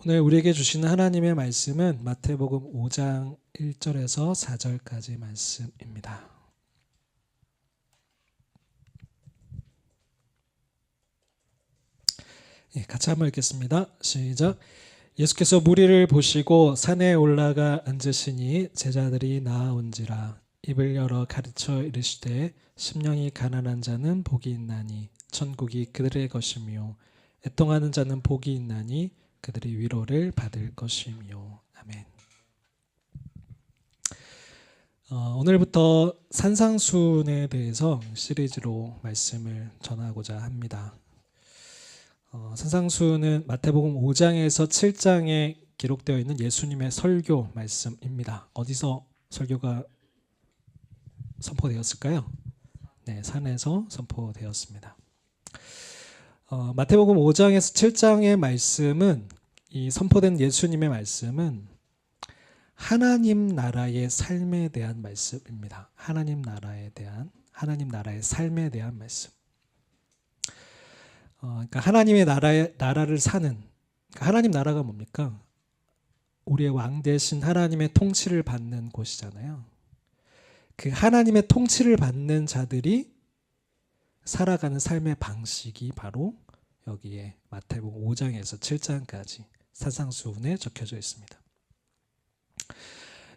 오늘 우리에게 주시는 하나님의 말씀은 마태복음 5장 1절에서 4절까지 말씀입니다. 같이 한번 읽겠습니다. 시작. 예수께서 무리를 보시고 산에 올라가 앉으시니 제자들이 나아온지라. 입을 열어 가르쳐 이르시되 심령이 가난한 자는 복이 있나니 천국이 그들의 것이며 애통하는 자는 복이 있나니 그들이 위로를 받을 것이며. 아멘. 오늘부터 산상수훈에 대해서 시리즈로 말씀을 전하고자 합니다. 산상수훈은 마태복음 5장에서 7장에 기록되어 있는 예수님의 설교 말씀입니다. 어디서 설교가 선포되었을까요? 네, 산에서 선포되었습니다. 마태복음 5장에서 7장의 말씀은, 이 선포된 예수님의 말씀은 하나님 나라의 삶에 대한 말씀입니다. 하나님 나라의 삶에 대한 말씀. 그러니까 하나님의 나라를 사는, 그러니까 하나님 나라가 뭡니까? 우리의 왕 대신 하나님의 통치를 받는 곳이잖아요. 그 하나님의 통치를 받는 자들이 살아가는 삶의 방식이 바로 여기에 마태복음 5장에서 7장까지 산상수훈에 적혀져 있습니다.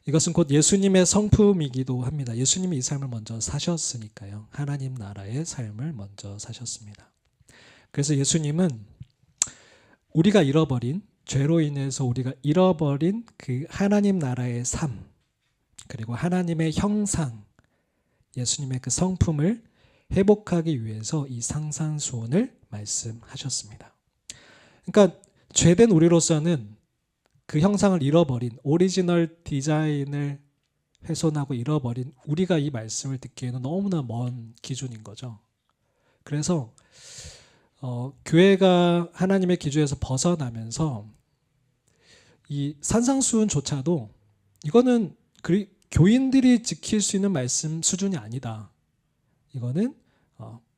이것은 곧 예수님의 성품이기도 합니다. 예수님이 이 삶을 먼저 사셨으니까요. 하나님 나라의 삶을 먼저 사셨습니다. 그래서 예수님은 우리가 잃어버린, 죄로 인해서 우리가 잃어버린 그 하나님 나라의 삶, 그리고 하나님의 형상, 예수님의 그 성품을 회복하기 위해서 이 산상수훈을 말씀하셨습니다. 그러니까 죄된 우리로서는 그 형상을 잃어버린, 오리지널 디자인을 훼손하고 잃어버린 우리가 이 말씀을 듣기에는 너무나 먼 기준인 거죠. 그래서 교회가 하나님의 기준에서 벗어나면서 이 산상수훈조차도 이거는 교인들이 지킬 수 있는 말씀 수준이 아니다. 이거는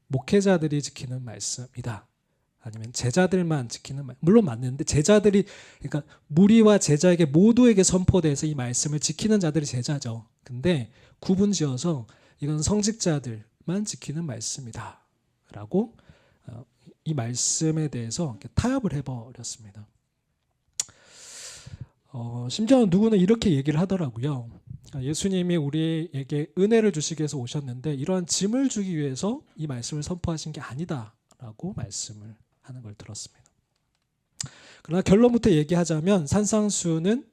목회자들이 지키는 말씀이다. 아니면 제자들만 지키는 말씀. 물론 맞는데 제자들이, 그러니까 무리와 제자에게 모두에게 선포돼서 이 말씀을 지키는 자들이 제자죠. 근데 구분지어서 이건 성직자들만 지키는 말씀이다 라고 이 말씀에 대해서 타협을 해버렸습니다. 심지어 누구는 이렇게 얘기를 하더라고요. 예수님이 우리에게 은혜를 주시기 위해서 오셨는데 이러한 짐을 주기 위해서 이 말씀을 선포하신 게 아니다라고 말씀을 하는 걸 들었습니다. 그러나 결론부터 얘기하자면 산상수훈은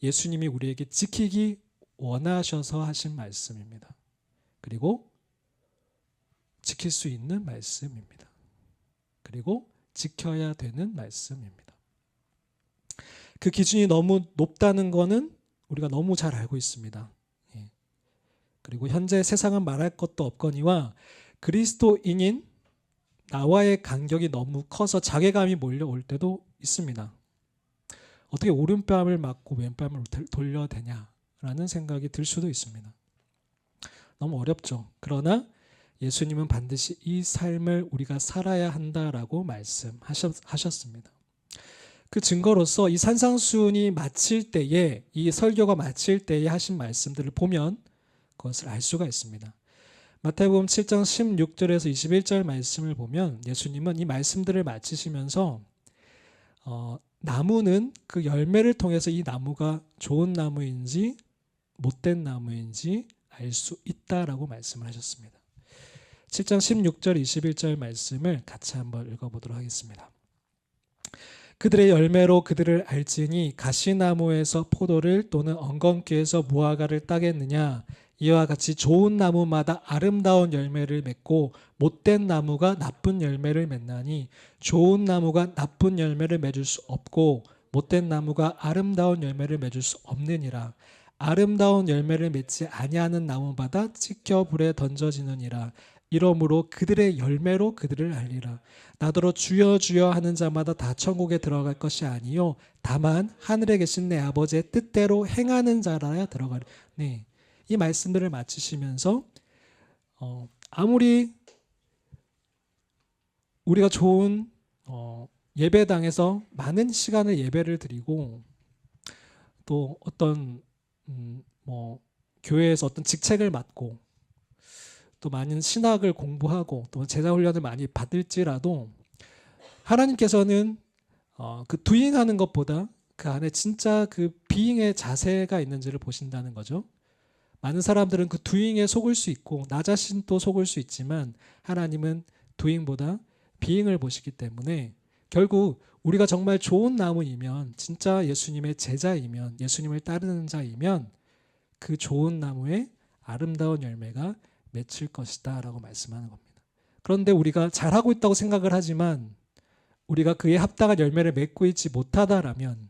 예수님이 우리에게 지키기 원하셔서 하신 말씀입니다. 그리고 지킬 수 있는 말씀입니다. 그리고 지켜야 되는 말씀입니다. 그 기준이 너무 높다는 것은 우리가 너무 잘 알고 있습니다. 그리고 현재 세상은 말할 것도 없거니와 그리스도인인 나와의 간격이 너무 커서 자괴감이 몰려올 때도 있습니다. 어떻게 오른뺨을 맞고 왼뺨을 돌려야 되냐라는 생각이 들 수도 있습니다. 너무 어렵죠. 그러나 예수님은 반드시 이 삶을 우리가 살아야 한다라고 말씀하셨습니다. 그 증거로서 이 산상수훈이 마칠 때에, 이 설교가 마칠 때에 하신 말씀들을 보면 그것을 알 수가 있습니다. 마태복음 7장 16절에서 21절 말씀을 보면 예수님은 이 말씀들을 마치시면서 나무는 그 열매를 통해서 이 나무가 좋은 나무인지 못된 나무인지 알 수 있다라고 말씀을 하셨습니다. 7장 16절 21절 말씀을 같이 한번 읽어보도록 하겠습니다. 그들의 열매로 그들을 알지니 가시나무에서 포도를 또는 엉겅퀴에서 무화과를 따겠느냐. 이와 같이 좋은 나무마다 아름다운 열매를 맺고 못된 나무가 나쁜 열매를 맺나니 좋은 나무가 나쁜 열매를 맺을 수 없고 못된 나무가 아름다운 열매를 맺을 수 없느니라. 아름다운 열매를 맺지 아니하는 나무마다 찢겨 불에 던져지느니라. 이러므로 그들의 열매로 그들을 알리라. 나더러 주여 주여 하는 자마다 다 천국에 들어갈 것이 아니요 다만 하늘에 계신 내 아버지의 뜻대로 행하는 자라야 들어가리. 네, 이 말씀들을 마치시면서 아무리 우리가 좋은 예배당에서 많은 시간을 예배를 드리고 또 어떤 교회에서 어떤 직책을 맡고 또 많은 신학을 공부하고 또 제자 훈련을 많이 받을지라도 하나님께서는 그 doing하는 것보다 그 안에 진짜 그 being의 자세가 있는지를 보신다는 거죠. 많은 사람들은 그 doing에 속을 수 있고 나 자신도 속을 수 있지만 하나님은 doing보다 being을 보시기 때문에 결국 우리가 정말 좋은 나무이면 진짜 예수님의 제자이면 예수님을 따르는 자이면 그 좋은 나무에 아름다운 열매가 맺힐 것이다 라고 말씀하는 겁니다. 그런데 우리가 잘하고 있다고 생각을 하지만 우리가 그에 합당한 열매를 맺고 있지 못하다라면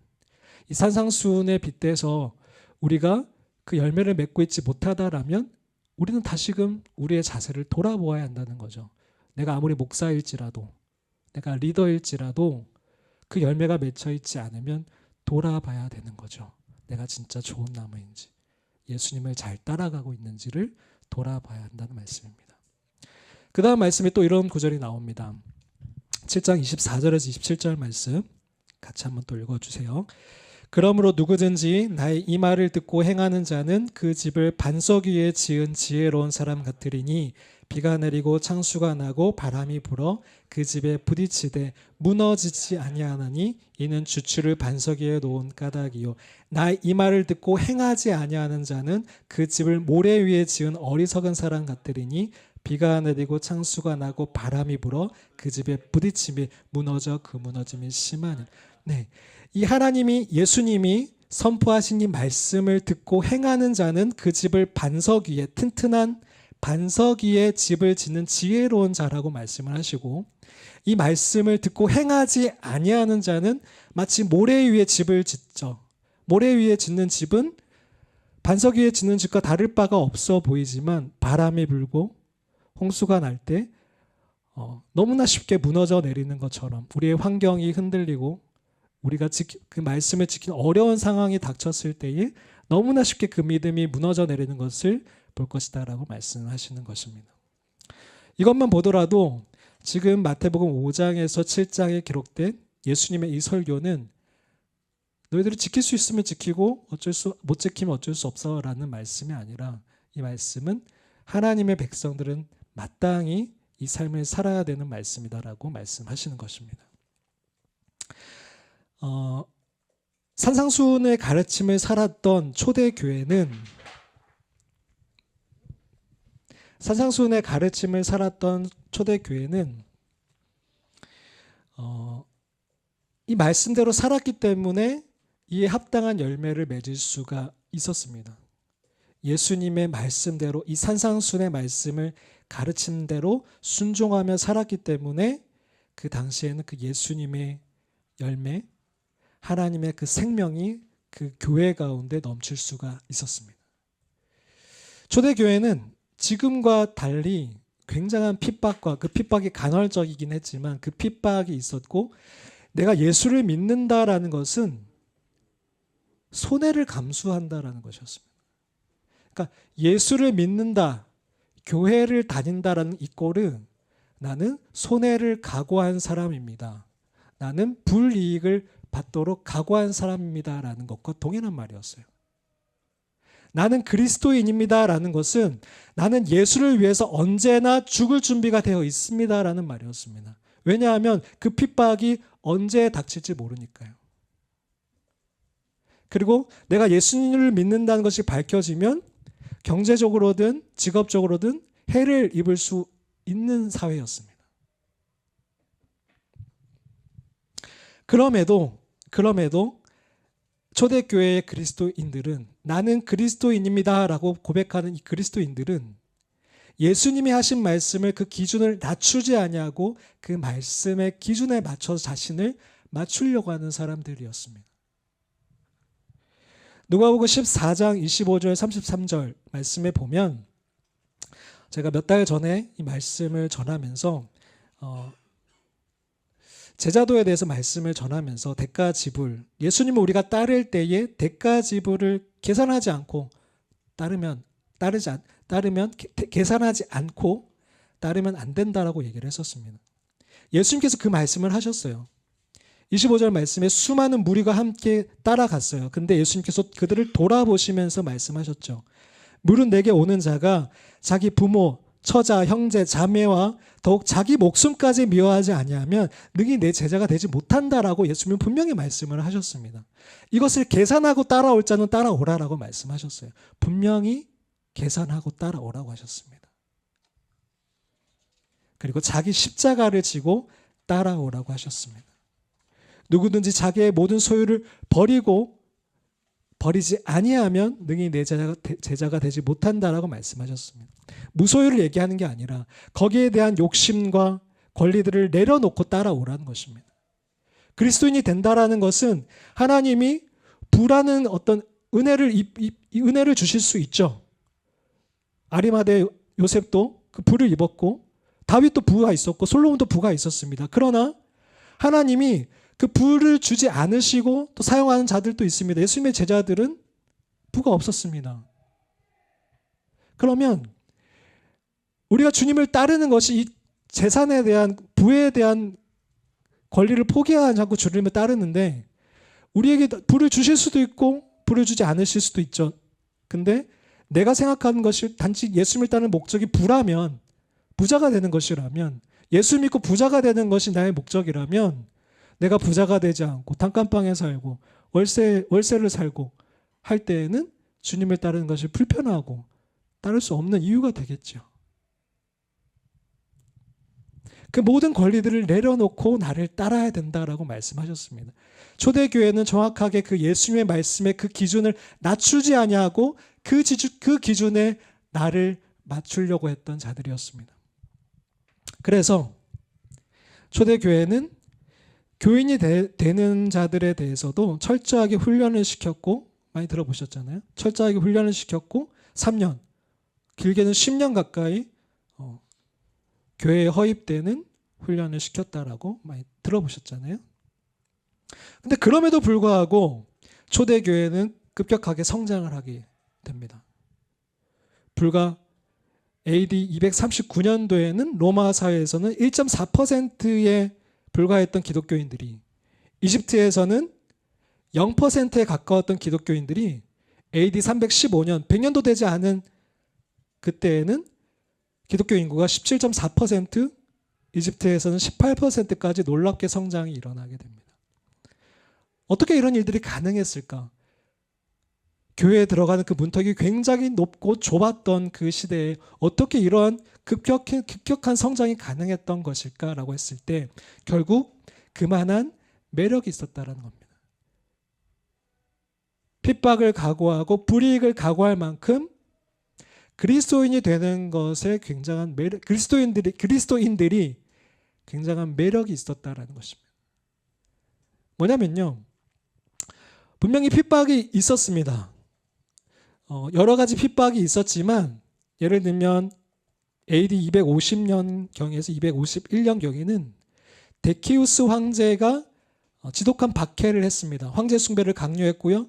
이 산상수훈에 빗대서 우리가 그 열매를 맺고 있지 못하다라면 우리는 다시금 우리의 자세를 돌아보아야 한다는 거죠. 내가 아무리 목사일지라도 내가 리더일지라도 그 열매가 맺혀 있지 않으면 돌아봐야 되는 거죠. 내가 진짜 좋은 나무인지 예수님을 잘 따라가고 있는지를 돌아봐야 한다는 말씀입니다. 그 다음 말씀에 또 이런 구절이 나옵니다. 7장 24절에서 27절 말씀 같이 한번 또 읽어주세요. 그러므로 누구든지 나의 이 말을 듣고 행하는 자는 그 집을 반석 위에 지은 지혜로운 사람 같으리니 비가 내리고 창수가 나고 바람이 불어 그 집에 부딪히되 무너지지 아니하나니 이는 주추를 반석 위에 놓은 까닭이요 나의 이 말을 듣고 행하지 아니하는 자는 그 집을 모래 위에 지은 어리석은 사람 같으리니 비가 내리고 창수가 나고 바람이 불어 그 집에 부딪힘이 무너져 그 무너짐이 심하니. 네, 이 하나님이 예수님이 선포하신 이 말씀을 듣고 행하는 자는 그 집을 반석 위에 튼튼한 반석 위에 집을 짓는 지혜로운 자라고 말씀을 하시고 이 말씀을 듣고 행하지 아니하는 자는 마치 모래 위에 집을 짓죠. 모래 위에 짓는 집은 반석 위에 짓는 집과 다를 바가 없어 보이지만 바람이 불고 홍수가 날 때 너무나 쉽게 무너져 내리는 것처럼 우리의 환경이 흔들리고 우리가 그 말씀을 지키는 어려운 상황이 닥쳤을 때에 너무나 쉽게 그 믿음이 무너져 내리는 것을 볼 것이다 라고 말씀하시는 것입니다. 이것만 보더라도 지금 마태복음 5장에서 7장에 기록된 예수님의 이 설교는 너희들이 지킬 수 있으면 지키고 못 지키면 어쩔 수 없어 라는 말씀이 아니라 이 말씀은 하나님의 백성들은 마땅히 이 삶을 살아야 되는 말씀이다라고 말씀하시는 것입니다. 산상수훈의 가르침을 살았던 초대교회는 이 말씀대로 살았기 때문에 이에 합당한 열매를 맺을 수가 있었습니다. 예수님의 말씀대로 이 산상수훈의 말씀을 가르침대로 순종하며 살았기 때문에 그 당시에는 그 예수님의 열매, 하나님의 그 생명이 그 교회 가운데 넘칠 수가 있었습니다. 초대교회는 지금과 달리 굉장한 핍박과 그 핍박이 간헐적이긴 했지만 그 핍박이 있었고 내가 예수를 믿는다라는 것은 손해를 감수한다라는 것이었습니다. 그러니까 예수를 믿는다, 교회를 다닌다라는 이꼴은 나는 손해를 각오한 사람입니다. 나는 불이익을 받도록 각오한 사람입니다라는 것과 동일한 말이었어요. 나는 그리스도인입니다라는 것은 나는 예수를 위해서 언제나 죽을 준비가 되어 있습니다라는 말이었습니다. 왜냐하면 그 핍박이 언제 닥칠지 모르니까요. 그리고 내가 예수님을 믿는다는 것이 밝혀지면 경제적으로든 직업적으로든 해를 입을 수 있는 사회였습니다. 그럼에도 초대교회의 그리스도인들은 나는 그리스도인입니다 라고 고백하는 이 그리스도인들은 예수님이 하신 말씀을 그 기준을 낮추지 아니하고 그 말씀의 기준에 맞춰서 자신을 맞추려고 하는 사람들이었습니다. 누가복음 14장 25절 33절 말씀에 보면 제가 몇 달 전에 이 말씀을 전하면서 제자도에 대해서 말씀을 전하면서 대가 지불, 예수님을 우리가 따를 때에 대가 지불을 계산하지 않고 계산하지 않고 따르면 안 된다라고 얘기를 했었습니다. 예수님께서 그 말씀을 하셨어요. 25절 말씀에 수많은 무리가 함께 따라갔어요. 근데 예수님께서 그들을 돌아보시면서 말씀하셨죠. 물은 내게 오는 자가 자기 부모, 처자, 형제, 자매와 더욱 자기 목숨까지 미워하지 아니하면 능히 내 제자가 되지 못한다라고 예수님은 분명히 말씀을 하셨습니다. 이것을 계산하고 따라올 자는 따라오라라고 말씀하셨어요. 분명히 계산하고 따라오라고 하셨습니다. 그리고 자기 십자가를 지고 따라오라고 하셨습니다. 누구든지 자기의 모든 소유를 버리지 아니하면 능히 내 제자가 되지 못한다라고 말씀하셨습니다. 무소유를 얘기하는 게 아니라 거기에 대한 욕심과 권리들을 내려놓고 따라오라는 것입니다. 그리스도인이 된다라는 것은 하나님이 부라는 어떤 은혜를 주실 수 있죠. 아리마대 요셉도 그 부를 입었고 다윗도 부가 있었고 솔로몬도 부가 있었습니다. 그러나 하나님이 그 부를 주지 않으시고 또 사용하는 자들도 있습니다. 예수님의 제자들은 부가 없었습니다. 그러면 우리가 주님을 따르는 것이 이 재산에 대한 부에 대한 권리를 포기하지 않고 주님을 따르는데 우리에게 부를 주실 수도 있고 부를 주지 않으실 수도 있죠. 근데 내가 생각하는 것이 단지 예수님을 따르는 목적이 부라면 부자가 되는 것이라면 예수 믿고 부자가 되는 것이 나의 목적이라면 내가 부자가 되지 않고 단칸방에 살고 월세를 살고 할 때에는 주님을 따르는 것이 불편하고 따를 수 없는 이유가 되겠죠. 그 모든 권리들을 내려놓고 나를 따라야 된다라고 말씀하셨습니다. 초대교회는 정확하게 그 예수님의 말씀의 그 기준을 낮추지 아니하고 그 기준에 나를 맞추려고 했던 자들이었습니다. 그래서 초대교회는 교인이 되는 자들에 대해서도 철저하게 훈련을 시켰고, 많이 들어보셨잖아요. 철저하게 훈련을 시켰고 3년, 길게는 10년 가까이 교회에 허입되는 훈련을 시켰다라고 많이 들어보셨잖아요. 근데 그럼에도 불구하고 초대교회는 급격하게 성장을 하게 됩니다. 불과 AD 239년도에는 로마 사회에서는 1.4%에 불과했던 기독교인들이, 이집트에서는 0%에 가까웠던 기독교인들이 AD 315년 100년도 되지 않은 그때에는 기독교 인구가 17.4%, 이집트에서는 18%까지 놀랍게 성장이 일어나게 됩니다. 어떻게 이런 일들이 가능했을까? 교회에 들어가는 그 문턱이 굉장히 높고 좁았던 그 시대에 어떻게 이러한 급격한 성장이 가능했던 것일까라고 했을 때 결국 그만한 매력이 있었다는 겁니다. 핍박을 각오하고 불이익을 각오할 만큼 그리스도인이 되는 것에 굉장한 매력, 그리스도인들이 굉장한 매력이 있었다라는 것입니다. 뭐냐면요, 분명히 핍박이 있었습니다. 여러 가지 핍박이 있었지만 예를 들면 AD 250년경에서 251년경에는 데키우스 황제가 지독한 박해를 했습니다. 황제 숭배를 강요했고요.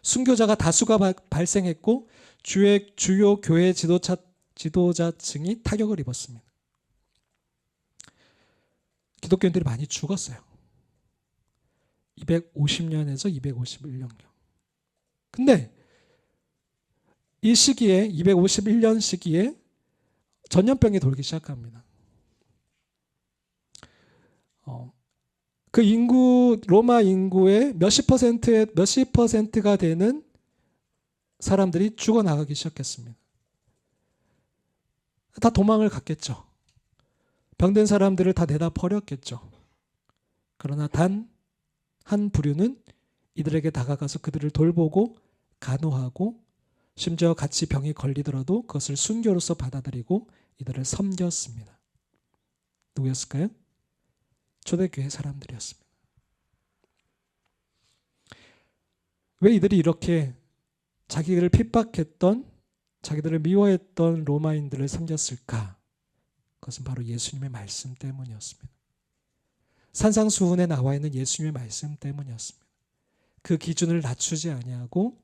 순교자가 다수가 발생했고 주요 교회 지도자층이 타격을 입었습니다. 기독교인들이 많이 죽었어요. 250년에서 251년경. 근데 이 시기에 251년 시기에 전염병이 돌기 시작합니다. 그 인구, 로마 인구의 몇십 퍼센트가 되는 사람들이 죽어나가기 시작했습니다. 다 도망을 갔겠죠. 병든 사람들을 다 내다 버렸겠죠. 그러나 단 한 부류는 이들에게 다가가서 그들을 돌보고 간호하고 심지어 같이 병이 걸리더라도 그것을 순교로서 받아들이고 이들을 섬겼습니다. 누구였을까요? 초대교회 사람들이었습니다. 왜 이들이 이렇게 자기를 핍박했던, 자기들을 미워했던 로마인들을 섬겼을까? 그것은 바로 예수님의 말씀 때문이었습니다. 산상수훈에 나와 있는 예수님의 말씀 때문이었습니다. 그 기준을 낮추지 아니하고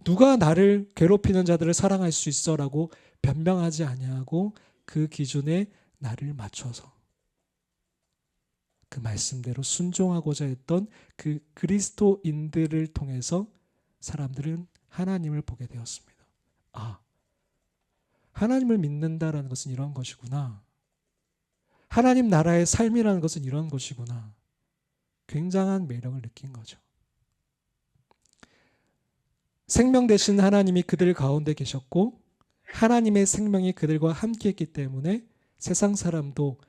누가 나를 괴롭히는 자들을 사랑할 수 있어라고 변명하지 아니하고 그 기준에 나를 맞춰서 그 말씀대로 순종하고자 했던 그 그리스도인들을 통해서 사람들은 하나님을 보게 되었습니다. 아, 하나님을 믿는다라는 것은 이런 것이구나. 하나님 나라의 삶이라는 것은 이런 것이구나. 굉장한 매력을 느낀 거죠. 생명 되신 하나님이 그들 가운데 계셨고 하나님의 생명이 그들과 함께 했기 때문에 세상 사람도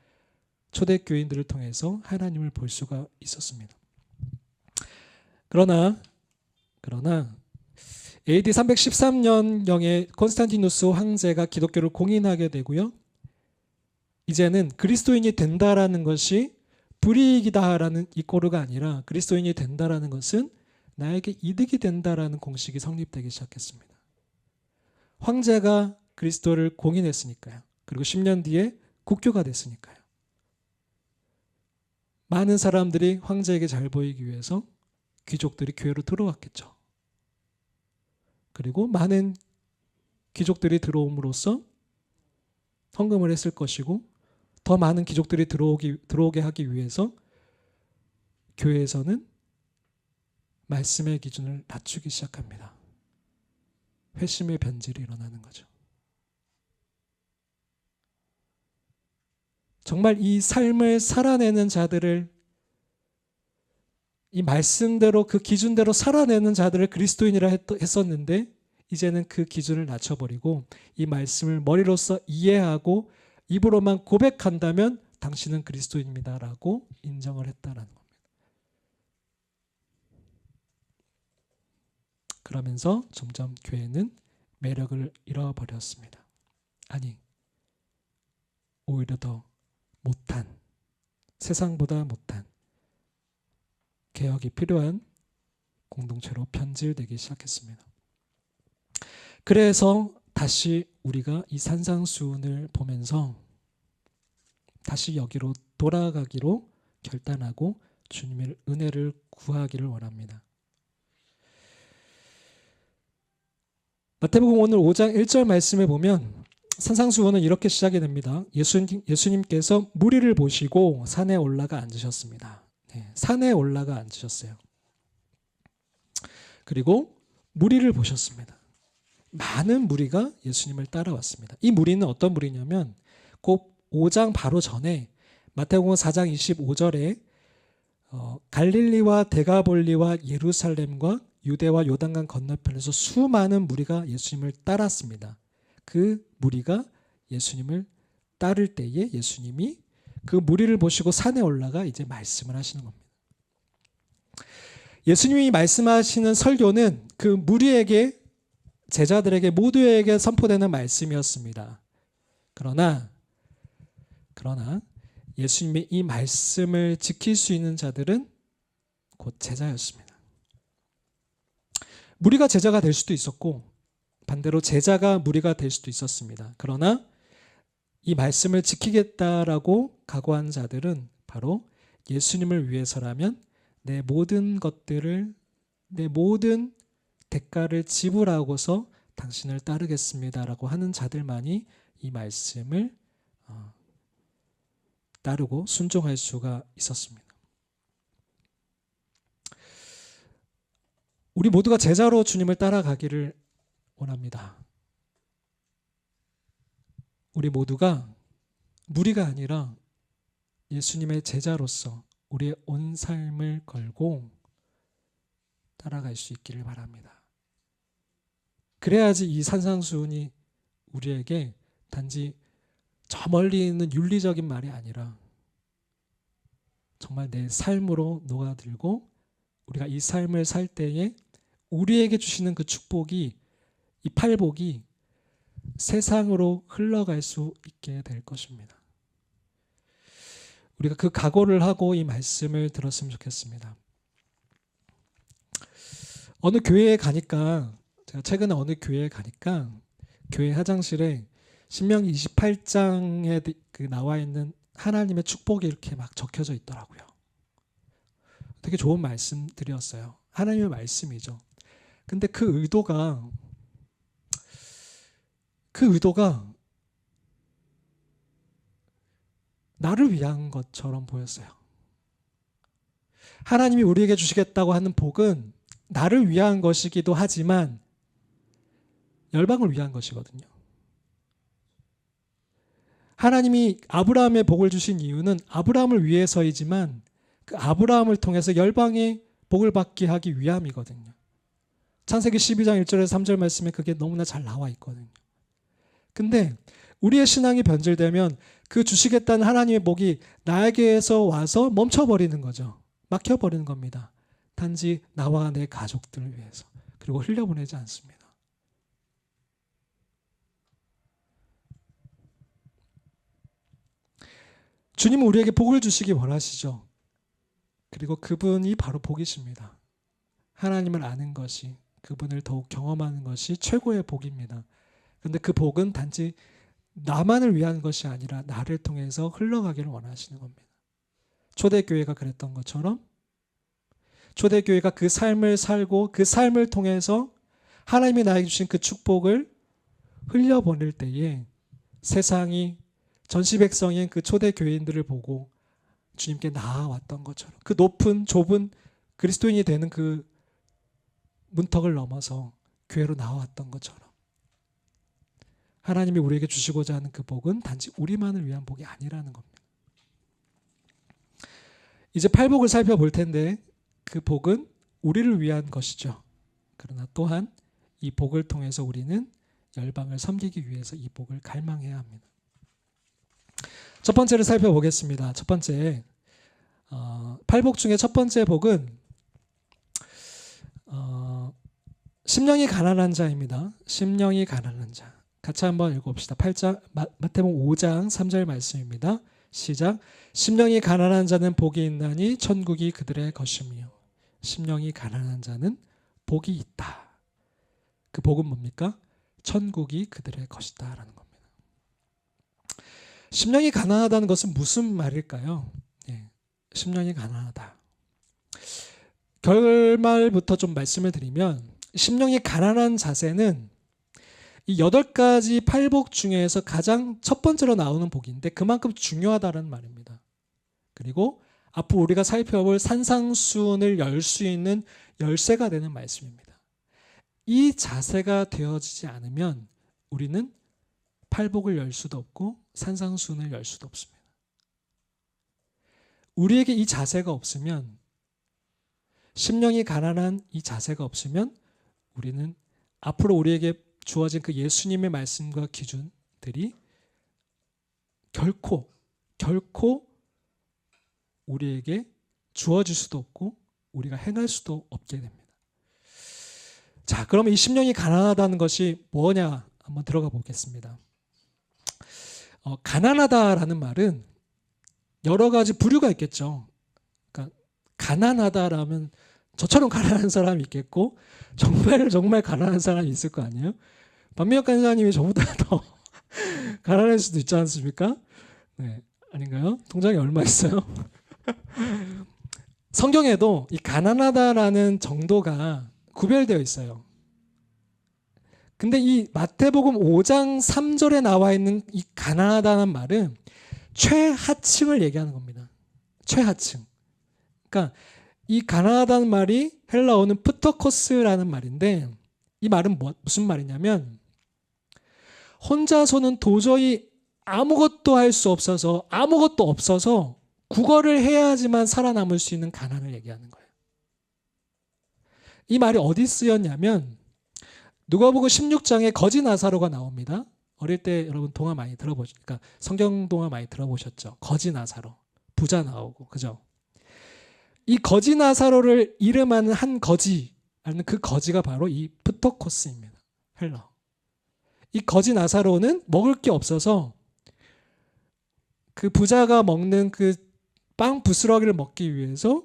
초대교인들을 통해서 하나님을 볼 수가 있었습니다. 그러나 AD 313년경에 콘스탄티누스 황제가 기독교를 공인하게 되고요. 이제는 그리스도인이 된다라는 것이 불이익이다라는 이꼬르가 아니라 그리스도인이 된다라는 것은 나에게 이득이 된다라는 공식이 성립되기 시작했습니다. 황제가 그리스도를 공인했으니까요. 그리고 10년 뒤에 국교가 됐으니까요. 많은 사람들이 황제에게 잘 보이기 위해서 귀족들이 교회로 들어왔겠죠. 그리고 많은 귀족들이 들어옴으로써 헌금을 했을 것이고 더 많은 귀족들이 들어오게 하기 위해서 교회에서는 말씀의 기준을 낮추기 시작합니다. 회심의 변질이 일어나는 거죠. 정말 이 삶을 살아내는 자들을 이 말씀대로 그 기준대로 살아내는 자들을 그리스도인이라 했었는데 이제는 그 기준을 낮춰버리고 이 말씀을 머리로서 이해하고 입으로만 고백한다면 당신은 그리스도인입니다라고 인정을 했다라는 겁니다. 그러면서 점점 교회는 매력을 잃어버렸습니다. 아니, 오히려 더 못한, 세상보다 못한 개혁이 필요한 공동체로 변질되기 시작했습니다. 그래서 다시 우리가 이 산상수훈을 보면서 다시 여기로 돌아가기로 결단하고 주님의 은혜를 구하기를 원합니다. 마태복음 오늘 5장 1절 말씀에 보면 산상수훈은 이렇게 시작이 됩니다. 예수님께서 무리를 보시고 산에 올라가 앉으셨습니다. 네, 산에 올라가 앉으셨어요. 그리고 무리를 보셨습니다. 많은 무리가 예수님을 따라왔습니다. 이 무리는 어떤 무리냐면 곧 5장 바로 전에 마태복음 4장 25절에 갈릴리와 데가볼리와 예루살렘과 유대와 요단강 건너편에서 수많은 무리가 예수님을 따랐습니다. 그 무리가 예수님을 따를 때에 예수님이 그 무리를 보시고 산에 올라가 이제 말씀을 하시는 겁니다. 예수님이 말씀하시는 설교는 그 무리에게 제자들에게 모두에게 선포되는 말씀이었습니다. 그러나 예수님의 이 말씀을 지킬 수 있는 자들은 곧 제자였습니다. 무리가 제자가 될 수도 있었고 반대로 제자가 무리가 될 수도 있었습니다. 그러나 이 말씀을 지키겠다라고 각오한 자들은 바로 예수님을 위해서라면 내 모든 것들을, 내 모든 대가를 지불하고서 당신을 따르겠습니다라고 하는 자들만이 이 말씀을 따르고 순종할 수가 있었습니다. 우리 모두가 제자로 주님을 따라가기를 원합니다. 우리 모두가 무리가 아니라 예수님의 제자로서 우리의 온 삶을 걸고 따라갈 수 있기를 바랍니다. 그래야지 이 산상수훈이 우리에게 단지 저 멀리 있는 윤리적인 말이 아니라 정말 내 삶으로 녹아들고 우리가 이 삶을 살 때에 우리에게 주시는 그 축복이, 이 팔복이 세상으로 흘러갈 수 있게 될 것입니다. 우리가 그 각오를 하고 이 말씀을 들었으면 좋겠습니다. 어느 교회에 가니까, 제가 최근에 어느 교회에 가니까 교회 화장실에 신명기 28장에 나와 있는 하나님의 축복이 이렇게 막 적혀져 있더라고요. 되게 좋은 말씀들이었어요. 하나님의 말씀이죠. 근데 그 의도가 나를 위한 것처럼 보였어요. 하나님이 우리에게 주시겠다고 하는 복은 나를 위한 것이기도 하지만 열방을 위한 것이거든요. 하나님이 아브라함의 복을 주신 이유는 아브라함을 위해서이지만 그 아브라함을 통해서 열방이 복을 받게 하기 위함이거든요. 창세기 12장 1절에서 3절 말씀에 그게 너무나 잘 나와 있거든요. 근데 우리의 신앙이 변질되면 그 주시겠다는 하나님의 복이 나에게서 와서 멈춰버리는 거죠. 막혀버리는 겁니다. 단지 나와 내 가족들을 위해서. 그리고 흘려보내지 않습니다. 주님은 우리에게 복을 주시기 원하시죠. 그리고 그분이 바로 복이십니다. 하나님을 아는 것이, 그분을 더욱 경험하는 것이 최고의 복입니다. 그런데 그 복은 단지 나만을 위한 것이 아니라 나를 통해서 흘러가기를 원하시는 겁니다. 초대교회가 그랬던 것처럼 초대교회가 그 삶을 살고 그 삶을 통해서 하나님이 나에게 주신 그 축복을 흘려보낼 때에 세상이 전시백성인 그 초대교회인들을 보고 주님께 나아왔던 것처럼 그 높은 좁은 그리스도인이 되는 그 문턱을 넘어서 교회로 나아왔던 것처럼 하나님이 우리에게 주시고자 하는 그 복은 단지 우리만을 위한 복이 아니라는 겁니다. 이제 팔복을 살펴볼 텐데 그 복은 우리를 위한 것이죠. 그러나 또한 이 복을 통해서 우리는 열방을 섬기기 위해서 이 복을 갈망해야 합니다. 첫 번째를 살펴보겠습니다. 첫 번째, 팔복 중에 첫 번째 복은 심령이 가난한 자입니다. 심령이 가난한 자. 같이 한번 읽어봅시다. 마태복음 5장 3절 말씀입니다. 시작. 심령이 가난한 자는 복이 있나니 천국이 그들의 것이며. 심령이 가난한 자는 복이 있다. 그 복은 뭡니까? 천국이 그들의 것이다 라는 겁니다. 심령이 가난하다는 것은 무슨 말일까요? 심령이 가난하다. 결말부터 좀 말씀을 드리면 심령이 가난한 자세는 이 8가지 팔복 중에서 가장 첫 번째로 나오는 복인데 그만큼 중요하다는 말입니다. 그리고 앞으로 우리가 살펴볼 산상수훈을 열 수 있는 열쇠가 되는 말씀입니다. 이 자세가 되어지지 않으면 우리는 팔복을 열 수도 없고 산상수훈을 열 수도 없습니다. 우리에게 이 자세가 없으면, 심령이 가난한 이 자세가 없으면 우리는 앞으로 우리에게 주어진 그 예수님의 말씀과 기준들이 결코 우리에게 주어질 수도 없고 우리가 행할 수도 없게 됩니다. 자, 그러면 이 심령이 가난하다는 것이 뭐냐 한번 들어가 보겠습니다. 가난하다라는 말은 여러 가지 부류가 있겠죠. 그러니까 가난하다라면 저처럼 가난한 사람이 있겠고 정말 가난한 사람이 있을 거 아니에요. 박민혁 간사님이 저보다 더 가난할 수도 있지 않습니까? 네, 아닌가요? 통장에 얼마 있어요? 성경에도 이 가난하다라는 정도가 구별되어 있어요. 근데 이 마태복음 5장 3절에 나와 있는 이 가난하다는 말은 최하층을 얘기하는 겁니다. 최하층. 그러니까 이 가난하다는 말이 헬라어는 프터코스라는 말인데 이 말은 무슨 말이냐면 혼자서는 도저히 아무것도 할 수 없어서 구걸을 해야지만 살아남을 수 있는 가난을 얘기하는 거예요. 이 말이 어디 쓰였냐면 누가복음 16장에 거지 나사로가 나옵니다. 어릴 때 여러분 동화 많이 그러니까 성경 동화 많이 들어보셨죠? 거지 나사로, 부자 나오고, 그죠? 이 거지 나사로를 이름하는 한 거지라는 그 거지가 바로 이 프토코스입니다. 헬라. 이 거지 나사로는 먹을 게 없어서 그 부자가 먹는 그 빵 부스러기를 먹기 위해서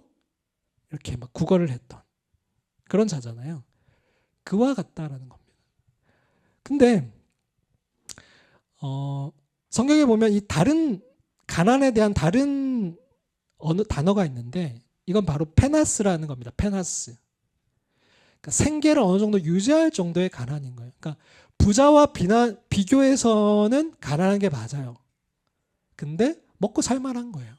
이렇게 막 구걸을 했던 그런 자잖아요. 그와 같다라는 겁니다. 근데 성경에 보면 이 다른 가난에 대한 다른 어느 단어가 있는데 이건 바로 페나스라는 겁니다. 페나스. 그러니까 생계를 어느 정도 유지할 정도의 가난인 거예요. 그러니까 부자와 비교해서는 가난한 게 맞아요. 근데 먹고 살 만한 거예요.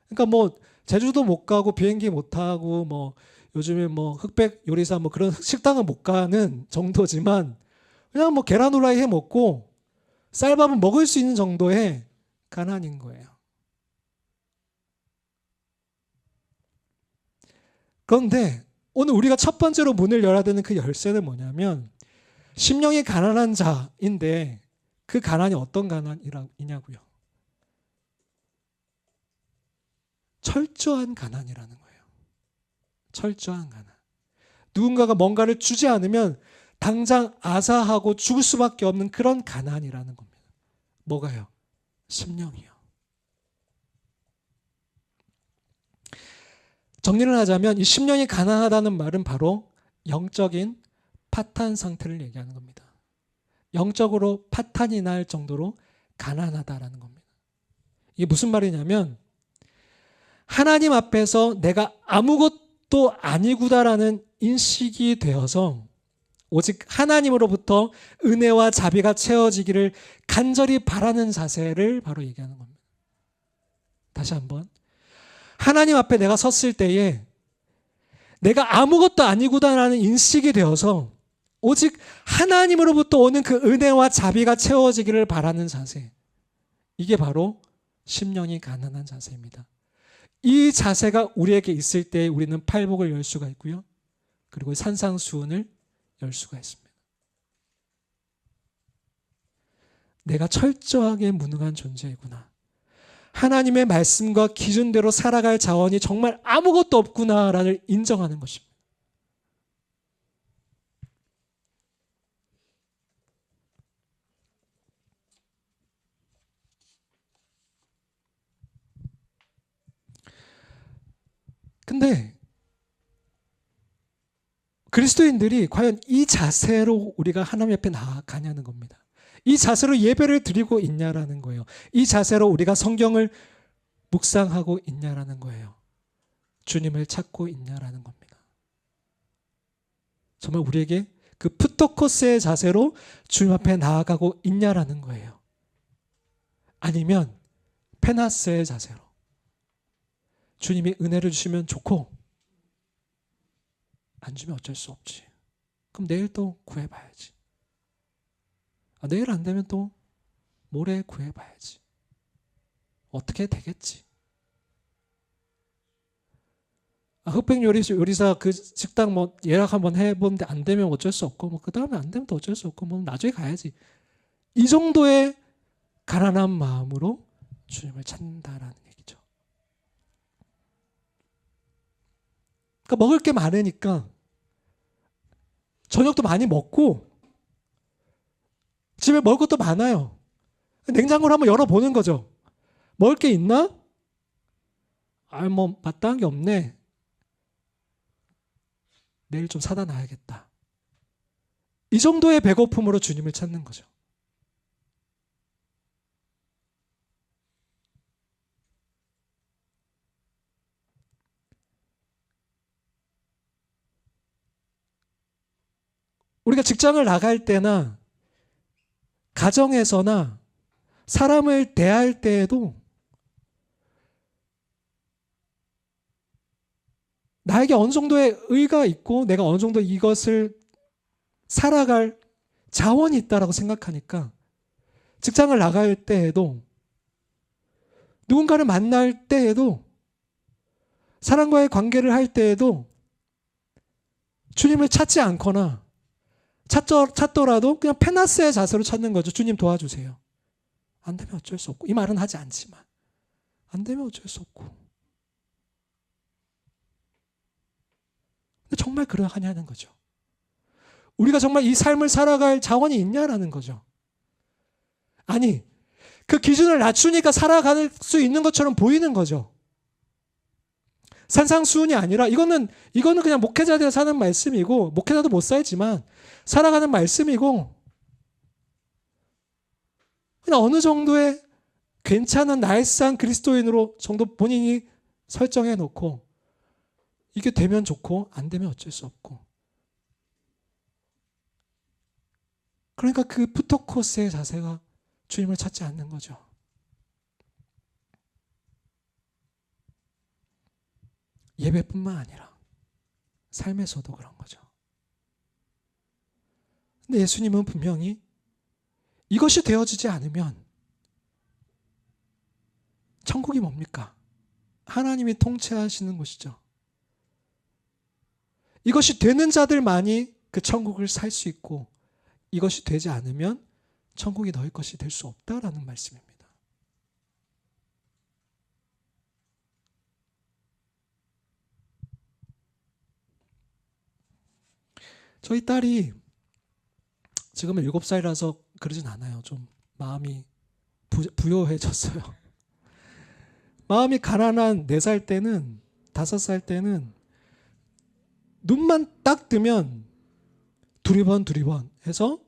그러니까 뭐 제주도 못 가고 비행기 못 타고 뭐 요즘에 뭐 흑백 요리사 뭐 그런 식당은 못 가는 정도지만 그냥 뭐 계란 후라이 해 먹고 쌀밥은 먹을 수 있는 정도의 가난인 거예요. 그런데 오늘 우리가 첫 번째로 문을 열어야 되는 그 열쇠는 뭐냐면 심령이 가난한 자인데 그 가난이 어떤 가난이냐고요. 철저한 가난이라는 거예요. 철저한 가난. 누군가가 뭔가를 주지 않으면 당장 아사하고 죽을 수밖에 없는 그런 가난이라는 겁니다. 뭐가요? 심령이요. 정리를 하자면 이 심령이 가난하다는 말은 바로 영적인 파탄 상태를 얘기하는 겁니다. 영적으로 파탄이 날 정도로 가난하다라는 겁니다. 이게 무슨 말이냐면 하나님 앞에서 내가 아무것도 아니구나라는 인식이 되어서 오직 하나님으로부터 은혜와 자비가 채워지기를 간절히 바라는 자세를 바로 얘기하는 겁니다. 다시 한번. 하나님 앞에 내가 섰을 때에 내가 아무것도 아니구나라는 인식이 되어서 오직 하나님으로부터 오는 그 은혜와 자비가 채워지기를 바라는 자세. 이게 바로 심령이 가난한 자세입니다. 이 자세가 우리에게 있을 때 우리는 팔복을 열 수가 있고요. 그리고 산상수훈을 열 수가 있습니다. 내가 철저하게 무능한 존재이구나. 하나님의 말씀과 기준대로 살아갈 자원이 정말 아무것도 없구나를 인정하는 것입니다. 근데 그리스도인들이 과연 이 자세로 우리가 하나님 앞에 나아가냐는 겁니다. 이 자세로 예배를 드리고 있냐라는 거예요. 이 자세로 우리가 성경을 묵상하고 있냐라는 거예요. 주님을 찾고 있냐라는 겁니다. 정말 우리에게 그 푸토코스의 자세로 주님 앞에 나아가고 있냐라는 거예요. 아니면 페나스의 자세로 주님이 은혜를 주시면 좋고 안 주면 어쩔 수 없지. 그럼 내일 또 구해봐야지. 내일 안 되면 또 모레 구해봐야지. 어떻게 되겠지. 흑백 요리사 그 식당 뭐 예약 한번 해보는데 안 되면 어쩔 수 없고, 뭐 그 다음에 안 되면 또 어쩔 수 없고, 뭐 나중에 가야지. 이 정도의 가난한 마음으로 주님을 찾는다라는 얘기죠. 그러니까 먹을 게 많으니까 저녁도 많이 먹고 집에 먹을 것도 많아요. 냉장고를 한번 열어보는 거죠. 먹을 게 있나? 뭐 마땅한 게 없네. 내일 좀 사다 놔야겠다. 이 정도의 배고픔으로 주님을 찾는 거죠. 우리가 직장을 나갈 때나 가정에서나 사람을 대할 때에도 나에게 어느 정도의 의가 있고 내가 어느 정도 이것을 살아갈 자원이 있다라고 생각하니까 직장을 나갈 때에도 누군가를 만날 때에도 사람과의 관계를 할 때에도 주님을 찾지 않거나 찾더라도 그냥 페나스의 자세로 찾는 거죠. 주님 도와주세요. 안 되면 어쩔 수 없고. 이 말은 하지 않지만 안 되면 어쩔 수 없고. 근데 정말 그러하냐는 거죠. 우리가 정말 이 삶을 살아갈 자원이 있냐라는 거죠. 아니, 그 기준을 낮추니까 살아갈 수 있는 것처럼 보이는 거죠. 산상수훈이 아니라 이거는 그냥 목회자들이 사는 말씀이고, 목회자도 못 살지만 살아가는 말씀이고, 그냥 어느 정도의 괜찮은 나일스한 그리스도인으로 정도 본인이 설정해 놓고 이게 되면 좋고 안 되면 어쩔 수 없고. 그러니까 그 푸토코스의 자세가 주님을 찾지 않는 거죠. 예배뿐만 아니라 삶에서도 그런 거죠. 근데 예수님은 분명히 이것이 되어지지 않으면 천국이 뭡니까? 하나님이 통치하시는 곳이죠. 이것이 되는 자들만이 그 천국을 살 수 있고 이것이 되지 않으면 천국이 너희 것이 될 수 없다라는 말씀입니다. 저희 딸이 지금은 7살이라서 그러진 않아요. 좀 마음이 부요해졌어요. 마음이 가난한 4살 때는, 5살 때는 눈만 딱 뜨면 두리번 해서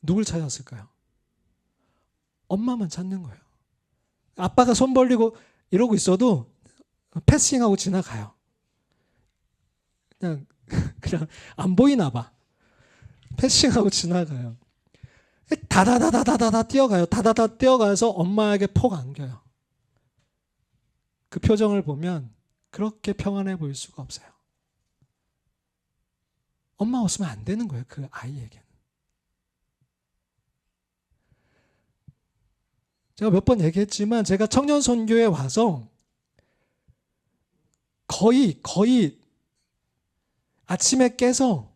누굴 찾았을까요? 엄마만 찾는 거예요. 아빠가 손 벌리고 이러고 있어도 패싱하고 지나가요. 그냥 안 보이나 봐. 패싱하고 지나가요. 다다다다다다 뛰어가요. 다다다 뛰어가서 엄마에게 폭 안겨요. 그 표정을 보면 그렇게 평안해 보일 수가 없어요. 엄마 없으면 안 되는 거예요. 그 아이에게는. 제가 몇 번 얘기했지만 제가 청년 선교에 와서 거의 아침에 깨서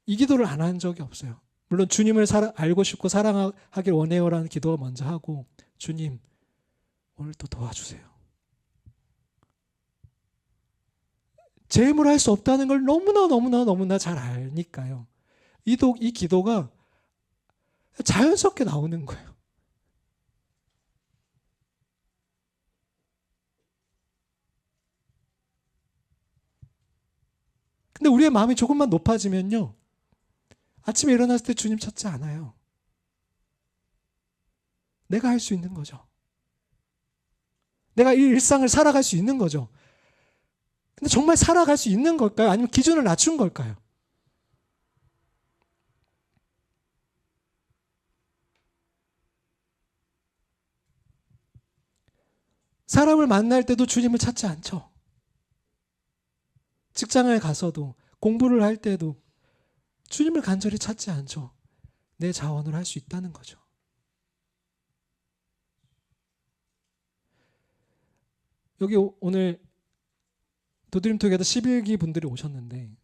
이 기도를 안 한 적이 없어요. 물론 주님을 알고 싶고 사랑하길 원해요라는 기도를 먼저 하고, 주님 오늘 또 도와주세요. 제 힘으로 할 수 없다는 걸 너무나 잘 아니까요. 이 기도가 자연스럽게 나오는 거예요. 근데 우리의 마음이 조금만 높아지면요, 아침에 일어났을 때 주님 찾지 않아요. 내가 할 수 있는 거죠. 내가 이 일상을 살아갈 수 있는 거죠. 근데 정말 살아갈 수 있는 걸까요? 아니면 기준을 낮춘 걸까요? 사람을 만날 때도 주님을 찾지 않죠. 직장을 가서도, 공부를 할 때도 주님을 간절히 찾지 않죠. 내 자원으로 할 수 있다는 거죠. 여기 오늘 도드림톡에도 11기 분들이 오셨는데,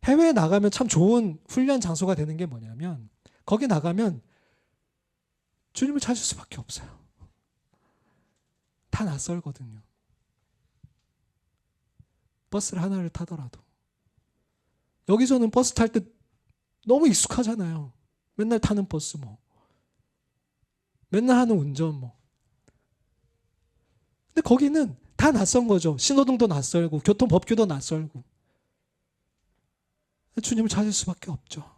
해외에 나가면 참 좋은 훈련 장소가 되는 게 뭐냐면, 거기 나가면 주님을 찾을 수밖에 없어요. 다 낯설거든요. 버스를 하나를 타더라도. 여기서는 버스 탈 때 너무 익숙하잖아요. 맨날 타는 버스 맨날 하는 운전 근데 거기는 다 낯선 거죠. 신호등도 낯설고 교통법규도 낯설고. 주님을 찾을 수밖에 없죠.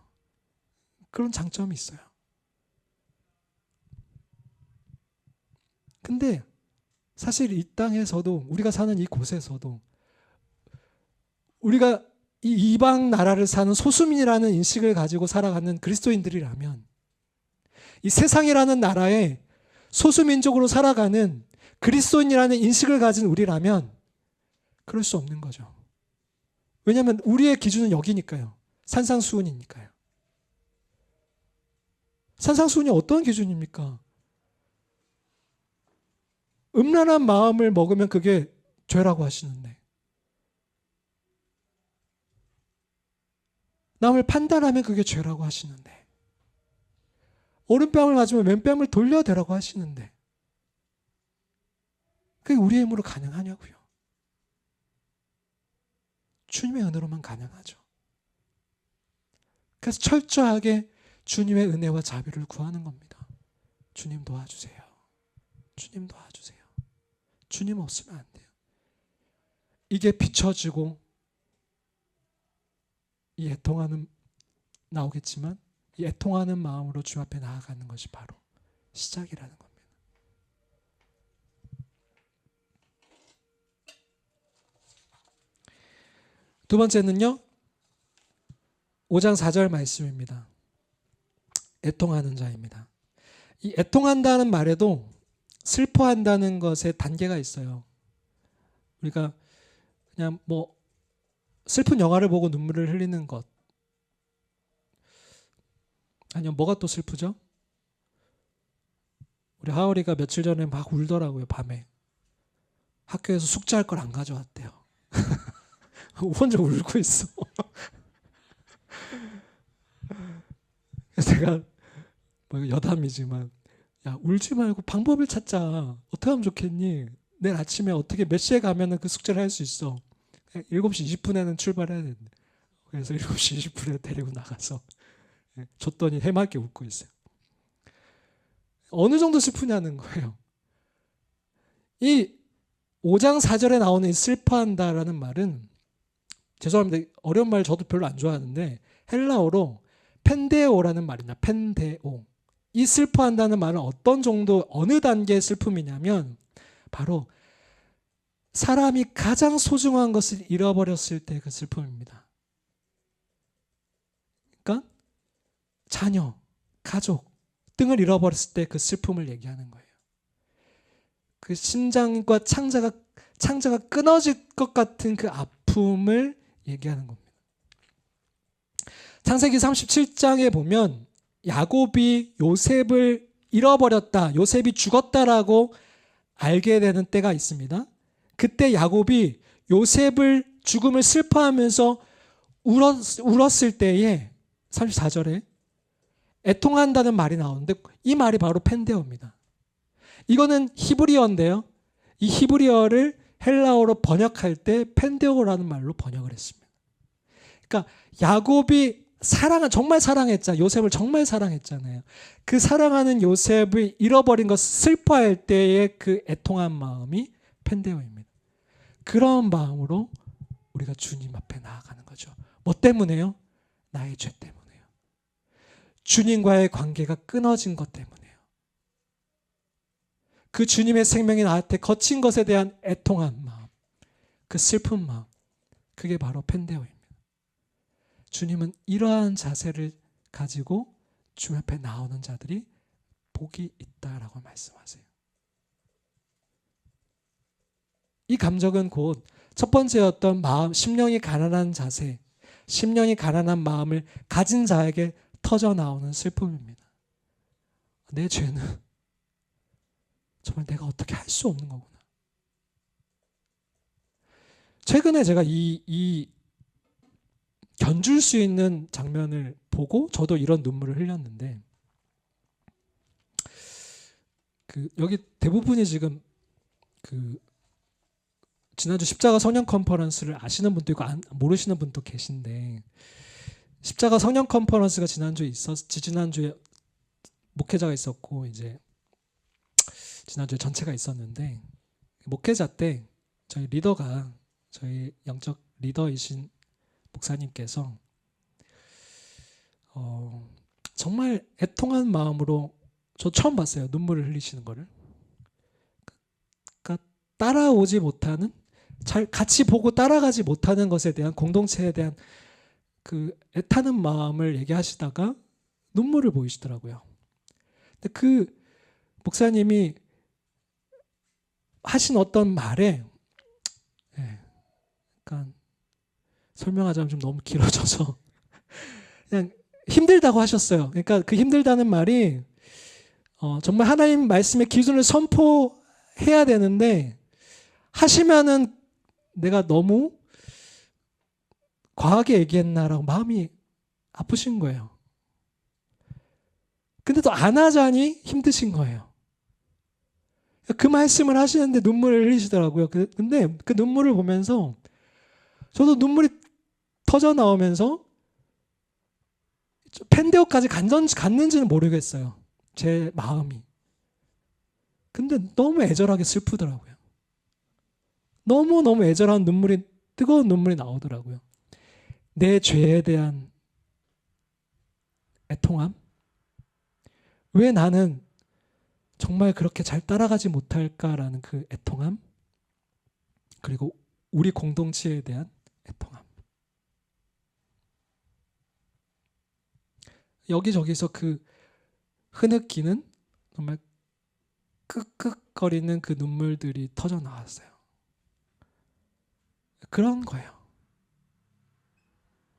그런 장점이 있어요. 근데 사실 이 땅에서도, 우리가 사는 이곳에서도 우리가 이 이방 나라를 사는 소수민이라는 인식을 가지고 살아가는 그리스도인들이라면, 이 세상이라는 나라에 소수민족으로 살아가는 그리스도인이라는 인식을 가진 우리라면 그럴 수 없는 거죠. 왜냐하면 우리의 기준은 여기니까요. 산상수훈이니까요. 산상수훈이 어떤 기준입니까? 음란한 마음을 먹으면 그게 죄라고 하시는데, 남을 판단하면 그게 죄라고 하시는데, 오른뺨을 맞으면 왼뺨을 돌려대라고 하시는데, 그게 우리의 힘으로 가능하냐고요. 주님의 은혜로만 가능하죠. 그래서 철저하게 주님의 은혜와 자비를 구하는 겁니다. 주님 도와주세요. 주님 도와주세요. 주님 없으면 안 돼요. 이게 비춰지고 이 애통하는, 나오겠지만 이 애통하는 마음으로 주 앞에 나아가는 것이 바로 시작이라는 겁니다. 두 번째는요, 5장 4절 말씀입니다. 애통하는 자입니다. 이 애통한다는 말에도 슬퍼한다는 것에 단계가 있어요. 우리가 그냥 뭐 슬픈 영화를 보고 눈물을 흘리는 것, 아니면 뭐가 또 슬프죠? 우리 하울이가 며칠 전에 막 울더라고요. 밤에 학교에서 숙제할 걸 안 가져왔대요. 혼자 울고 있어. 그래서 제가 뭐 여담이지만, 야, 울지 말고 방법을 찾자. 어떻게 하면 좋겠니? 내일 아침에 어떻게 몇 시에 가면은 그 숙제를 할 수 있어. 7시 20분에는 출발해야 되는데. 그래서 7시 20분에 데리고 나가서 줬더니 해맑게 웃고 있어요. 어느 정도 슬프냐는 거예요. 이 5장 4절에 나오는 이 슬퍼한다라는 말은, 죄송합니다. 어려운 말 저도 별로 안 좋아하는데 헬라어로 펜데오라는 말입니다. 펜데오. 이 슬퍼한다는 말은 어떤 정도, 어느 단계의 슬픔이냐면 바로 사람이 가장 소중한 것을 잃어버렸을 때 그 슬픔입니다. 그러니까 자녀, 가족 등을 잃어버렸을 때 그 슬픔을 얘기하는 거예요. 그 심장과 창자가 끊어질 것 같은 그 아픔을 얘기하는 겁니다. 창세기 37장에 보면 야곱이 요셉을 잃어버렸다, 요셉이 죽었다라고 알게 되는 때가 있습니다. 그때 야곱이 요셉을 죽음을 슬퍼하면서 울었을 때에 34절에 애통한다는 말이 나오는데, 이 말이 바로 펜데오입니다. 이거는 히브리어인데요. 이 히브리어를 헬라어로 번역할 때 펜데오라는 말로 번역을 했습니다. 그러니까 야곱이 정말 사랑했잖아요. 요셉을 정말 사랑했잖아요. 그 사랑하는 요셉을 잃어버린 것을 슬퍼할 때의 그 애통한 마음이 펜데오입니다. 그런 마음으로 우리가 주님 앞에 나아가는 거죠. 뭐 때문에요? 나의 죄 때문에요. 주님과의 관계가 끊어진 것 때문에요. 그 주님의 생명이 나한테 거친 것에 대한 애통한 마음, 그 슬픈 마음, 그게 바로 펜데오입니다. 주님은 이러한 자세를 가지고 주님 앞에 나오는 자들이 복이 있다라고 말씀하세요. 이 감정은 곧 첫 번째였던 마음, 심령이 가난한 자세, 심령이 가난한 마음을 가진 자에게 터져 나오는 슬픔입니다. 내 죄는 정말 내가 어떻게 할 수 없는 거구나. 최근에 제가 이 견줄 수 있는 장면을 보고 저도 이런 눈물을 흘렸는데, 여기 대부분이 지금 지난주 십자가 성령 컨퍼런스를 아시는 분도 있고 모르시는 분도 계신데, 십자가 성령 컨퍼런스가 지난주에 목회자가 있었고 이제 지난주에 전체가 있었는데, 목회자 때 저희 리더가, 저희 영적 리더이신 목사님께서 정말 애통한 마음으로, 저 처음 봤어요. 눈물을 흘리시는 거를. 그러니까 따라오지 못하는, 잘 같이 보고 따라가지 못하는 것에 대한, 공동체에 대한 그 애타는 마음을 얘기하시다가 눈물을 보이시더라고요. 근데 그 목사님이 하신 어떤 말에, 약간 설명하자면 좀 너무 길어져서 그냥 힘들다고 하셨어요. 그러니까 그 힘들다는 말이 정말 하나님 말씀의 기준을 선포해야 되는데 하시면은 내가 너무 과하게 얘기했나라고 마음이 아프신 거예요. 근데 또 안 하자니 힘드신 거예요. 그 말씀을 하시는데 눈물을 흘리시더라고요. 근데 그 눈물을 보면서 저도 눈물이 터져 나오면서 펜데오까지 갔는지는 모르겠어요. 제 마음이. 근데 너무 애절하게 슬프더라고요. 너무너무 애절한 눈물이, 뜨거운 눈물이 나오더라고요. 내 죄에 대한 애통함? 왜 나는 정말 그렇게 잘 따라가지 못할까라는 그 애통함? 그리고 우리 공동체에 대한 애통함. 여기저기서 그 흐느끼는, 정말 끄끄거리는 그 눈물들이 터져 나왔어요. 그런 거예요.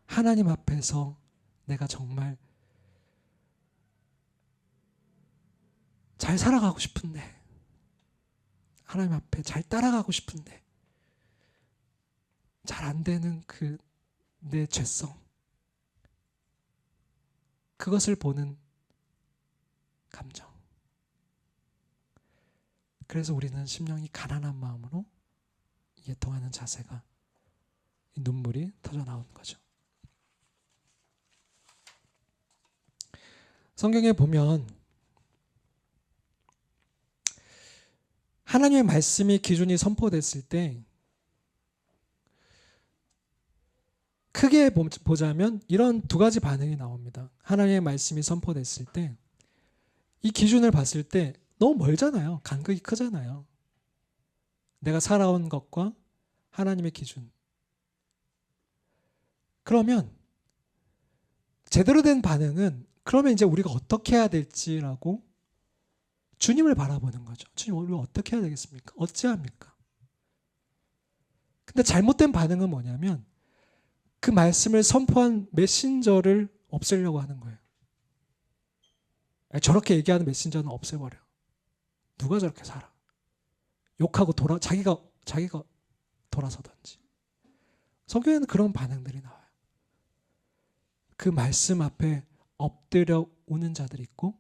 하나님 앞에서 내가 정말 잘 살아가고 싶은데, 하나님 앞에 잘 따라가고 싶은데 잘 안 되는 그 내 죄성, 그것을 보는 감정. 그래서 우리는 심령이 가난한 마음으로 애통하는 자세가, 눈물이 터져 나오는 거죠. 성경에 보면 하나님의 말씀이 기준이 선포됐을 때 크게 보자면 이런 두 가지 반응이 나옵니다. 하나님의 말씀이 선포됐을 때 이 기준을 봤을 때 너무 멀잖아요. 간극이 크잖아요. 내가 살아온 것과 하나님의 기준. 그러면 제대로 된 반응은, 그러면 이제 우리가 어떻게 해야 될지라고 주님을 바라보는 거죠. 주님, 우리가 어떻게 해야 되겠습니까? 어찌합니까? 근데 잘못된 반응은 뭐냐면 그 말씀을 선포한 메신저를 없애려고 하는 거예요. 저렇게 얘기하는 메신저는 없애버려. 누가 저렇게 살아? 욕하고 자기가 돌아서든지. 성경에는 그런 반응들이 나와요. 그 말씀 앞에 엎드려 우는 자들이 있고,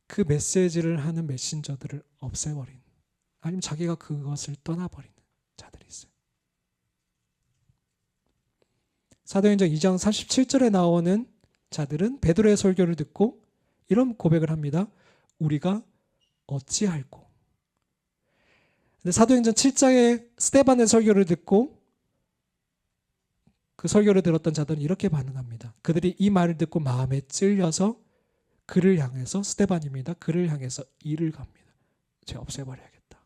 그 메시지를 하는 메신저들을 없애버린, 아니면 자기가 그것을 떠나버리는 자들이 있어요. 사도행전 2장 37절에 나오는 자들은 베드로의 설교를 듣고 이런 고백을 합니다. 우리가 어찌할꼬. 근데 사도행전 7장의 스데반의 설교를 듣고 그 설교를 들었던 자들은 이렇게 반응합니다. 그들이 이 말을 듣고 마음에 찔려서 그를 향해서, 스데반입니다. 그를 향해서 이를 갑니다. 제가 없애버려야겠다.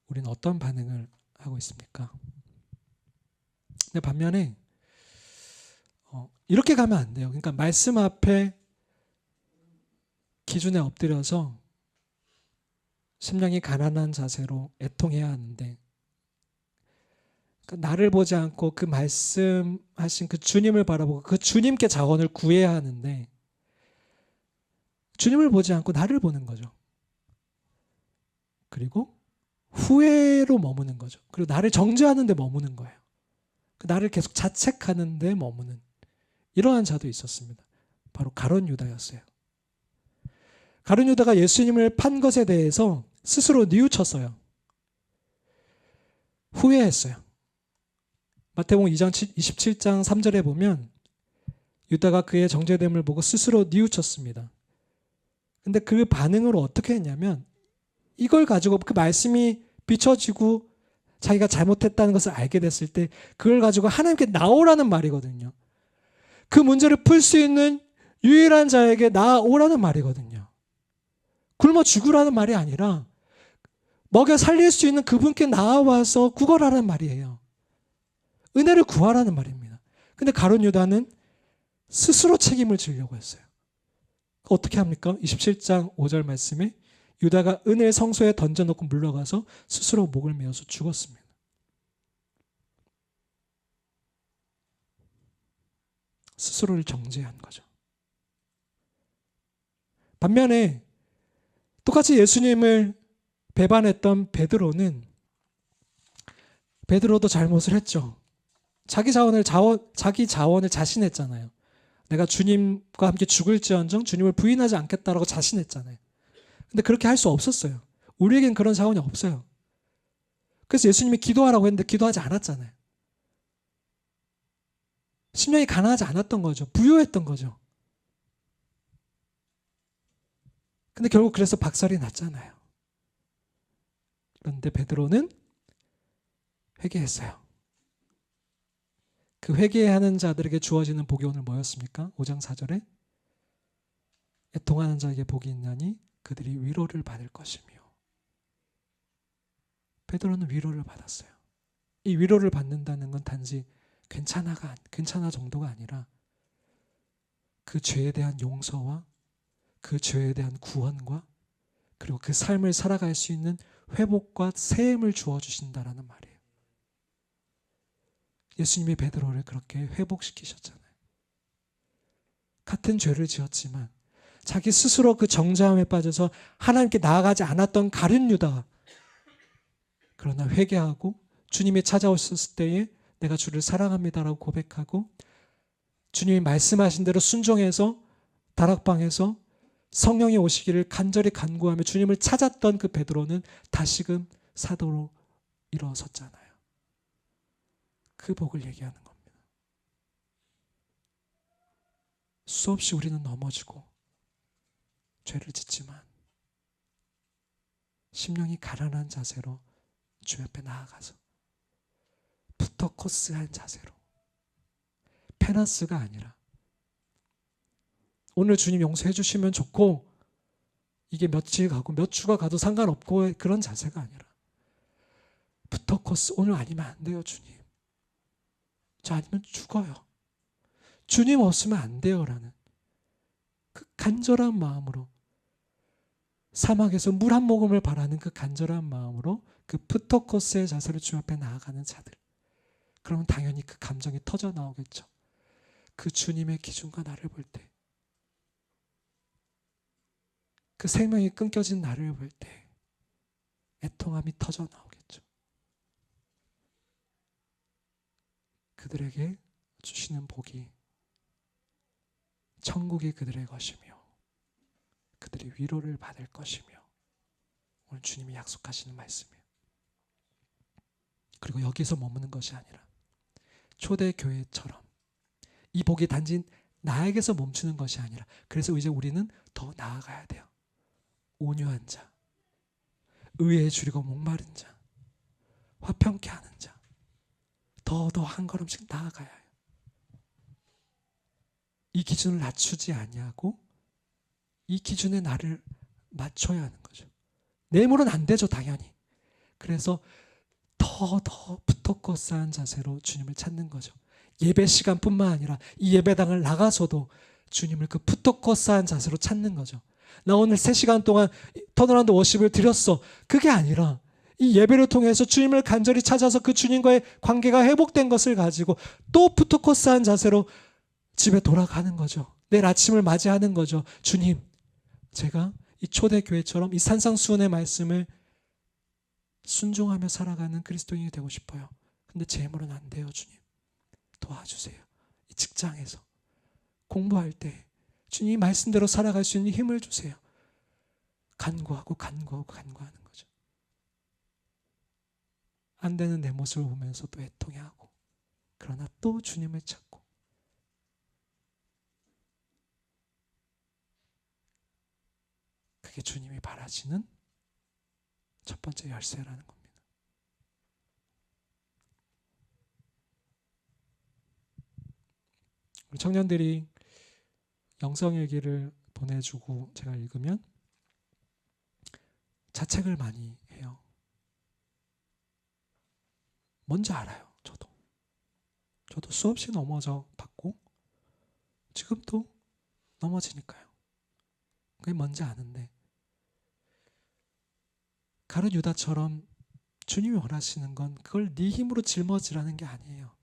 우리는 어떤 반응을 하고 있습니까? 근데 반면에 이렇게 가면 안 돼요. 그러니까 말씀 앞에 기준에 엎드려서 심령이 가난한 자세로 애통해야 하는데, 그러니까 나를 보지 않고 그 말씀하신 그 주님을 바라보고 그 주님께 자원을 구해야 하는데, 주님을 보지 않고 나를 보는 거죠. 그리고 후회로 머무는 거죠. 그리고 나를 정죄하는 데 머무는 거예요. 나를 계속 자책하는 데 머무는 이러한 자도 있었습니다. 바로 가룟 유다였어요. 가룟 유다가 예수님을 판 것에 대해서 스스로 뉘우쳤어요. 후회했어요. 마태복음 27장 3절에 보면 유다가 그의 정죄됨을 보고 스스로 뉘우쳤습니다. 근데 그 반응으로 어떻게 했냐면, 이걸 가지고 그 말씀이 비춰지고 자기가 잘못했다는 것을 알게 됐을 때 그걸 가지고 하나님께 나오라는 말이거든요. 그 문제를 풀 수 있는 유일한 자에게 나오라는 말이거든요. 굶어 죽으라는 말이 아니라 먹여 살릴 수 있는 그분께 나와서 구걸하라는 말이에요. 은혜를 구하라는 말입니다. 근데 가룟 유다는 스스로 책임을 지려고 했어요. 어떻게 합니까? 27장 5절 말씀에 유다가 은혜 성소에 던져놓고 물러가서 스스로 목을 메어서 죽었습니다. 스스로를 정죄한 거죠. 반면에 똑같이 예수님을 배반했던 베드로도 잘못을 했죠. 자기 자원을 자신했잖아요. 내가 주님과 함께 죽을지언정 주님을 부인하지 않겠다라고 자신했잖아요. 근데 그렇게 할 수 없었어요. 우리에겐 그런 자원이 없어요. 그래서 예수님이 기도하라고 했는데 기도하지 않았잖아요. 심령이 가난하지 않았던 거죠. 부유했던 거죠. 근데 결국 그래서 박살이 났잖아요. 그런데 베드로는 회개했어요. 그 회개하는 자들에게 주어지는 복이 오늘 뭐였습니까? 5장 4절에 애통하는 자에게 복이 있나니 그들이 위로를 받을 것이며. 베드로는 위로를 받았어요. 이 위로를 받는다는 건 단지 괜찮아 정도가 아니라 그 죄에 대한 용서와 그 죄에 대한 구원과 그리고 그 삶을 살아갈 수 있는 회복과 새 힘을 주어주신다라는 말이에요. 예수님이 베드로를 그렇게 회복시키셨잖아요. 같은 죄를 지었지만 자기 스스로 그 정죄함에 빠져서 하나님께 나아가지 않았던 가룟 유다가 그러나 회개하고 주님이 찾아오셨을 때에 내가 주를 사랑합니다라고 고백하고 주님이 말씀하신 대로 순종해서 다락방에서 성령이 오시기를 간절히 간구하며 주님을 찾았던 그 베드로는 다시금 사도로 일어섰잖아요. 그 복을 얘기하는 겁니다. 수없이 우리는 넘어지고 죄를 짓지만 심령이 가난한 자세로 주 앞에 나아가서 푸터코스한 자세로, 페나스가 아니라 오늘 주님 용서해 주시면 좋고 이게 며칠 가고 몇 주가 가도 상관없고 그런 자세가 아니라 푸터코스, 오늘 아니면 안 돼요 주님. 저 아니면 죽어요. 주님 없으면 안 돼요라는 그 간절한 마음으로, 사막에서 물 한 모금을 바라는 그 간절한 마음으로 그 푸터코스의 자세로 주 앞에 나아가는 자들, 그러면 당연히 그 감정이 터져 나오겠죠. 그 주님의 기준과 나를 볼 때, 그 생명이 끊겨진 나를 볼 때 애통함이 터져 나오겠죠. 그들에게 주시는 복이 천국이 그들의 것이며 그들이 위로를 받을 것이며 오늘 주님이 약속하시는 말씀이에요. 그리고 여기서 머무는 것이 아니라 초대교회처럼 이 복이 단지 나에게서 멈추는 것이 아니라, 그래서 이제 우리는 더 나아가야 돼요. 온유한 자, 의에 줄이고 목마른 자, 화평케 하는 자, 더 한 걸음씩 나아가야 해요. 이 기준을 낮추지 아니하고 이 기준에 나를 맞춰야 하는 거죠. 내 힘으로는 안 되죠, 당연히. 그래서 더 푸터코스한 자세로 주님을 찾는 거죠. 예배 시간뿐만 아니라 이 예배당을 나가서도 주님을 그 푸터코스한 자세로 찾는 거죠. 나 오늘 3시간 동안 턴어라운드 워십을 드렸어. 그게 아니라 이 예배를 통해서 주님을 간절히 찾아서 그 주님과의 관계가 회복된 것을 가지고 또 푸터코스한 자세로 집에 돌아가는 거죠. 내일 아침을 맞이하는 거죠. 주님, 제가 이 초대교회처럼 이 산상수훈의 말씀을 순종하며 살아가는 그리스도인이 되고 싶어요. 근데 제 힘으로는 안 돼요. 주님, 도와주세요. 이 직장에서 공부할 때 주님 말씀대로 살아갈 수 있는 힘을 주세요. 간구하고 간구하는 거죠. 안 되는 내 모습을 보면서 또 애통해하고, 그러나 또 주님을 찾고, 그게 주님이 바라시는 첫 번째 열쇠라는 겁니다. 우리 청년들이 영성일기를 보내주고 제가 읽으면 자책을 많이 해요. 뭔지 알아요. 저도 수없이 넘어져 봤고 지금도 넘어지니까요. 그게 뭔지 아는데, 가룟 유다처럼 주님이 원하시는 건 그걸 네 힘으로 짊어지라는 게 아니에요.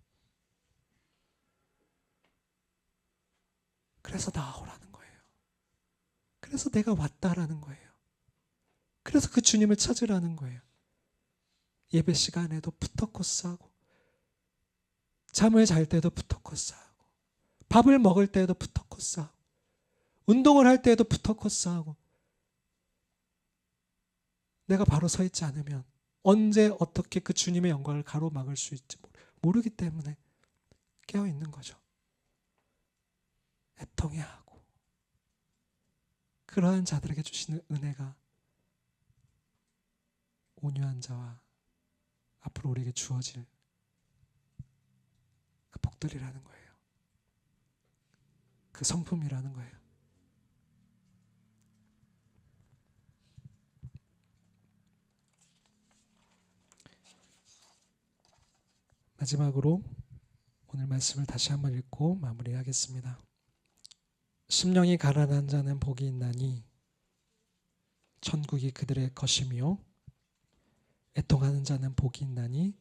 그래서 나아오라는 거예요. 그래서 내가 왔다라는 거예요. 그래서 그 주님을 찾으라는 거예요. 예배 시간에도 푸터코스하고, 잠을 잘 때도 푸터코스하고, 밥을 먹을 때도 푸터코스하고, 운동을 할 때도 푸터코스하고, 내가 바로 서 있지 않으면 언제 어떻게 그 주님의 영광을 가로막을 수 있지 모르기 때문에 깨어있는 거죠. 애통해하고, 그러한 자들에게 주시는 은혜가 온유한 자와 앞으로 우리에게 주어질 그 복들이라는 거예요. 그 성품이라는 거예요. 마지막으로 오늘 말씀을 다시 한번 읽고 마무리하겠습니다. 심령이 가난한 자는 복이 있나니 천국이 그들의 것이며 애통하는 자는 복이 있나니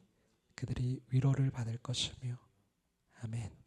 그들이 위로를 받을 것이며. 아멘.